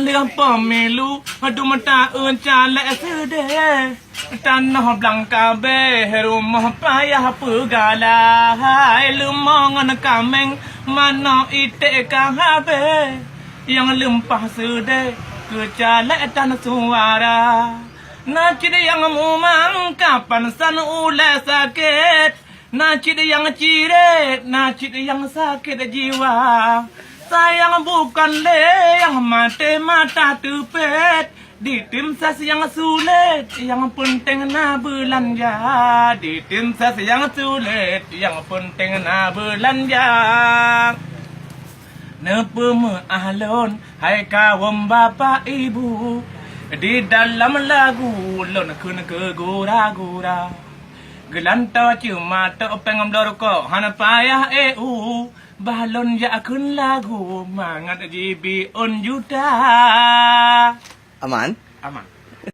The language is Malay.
รื่องpemilu Aduh mata calek sede Tanah Blangkabe Rumah payah pegala Hai lumongan kameng Mana itik kahabe Yang lempah sede Kecalek tanah suara Nacid yang mumang Kapan san ulai sakit Nacid yang ciret Nacid yang sakit jiwa Sayang bukan le yang mata tupet di tim sas yang sulit yang penting na belanja di tim sas yang sulit yang penting na belanja nepeme ahlon hai kawan bapa ibu di dalam lagu lon kun ke gora-gora gelantau cuma topeng mlorko hana payah balon ya akun lagu mangat jibi on juta Aman? aman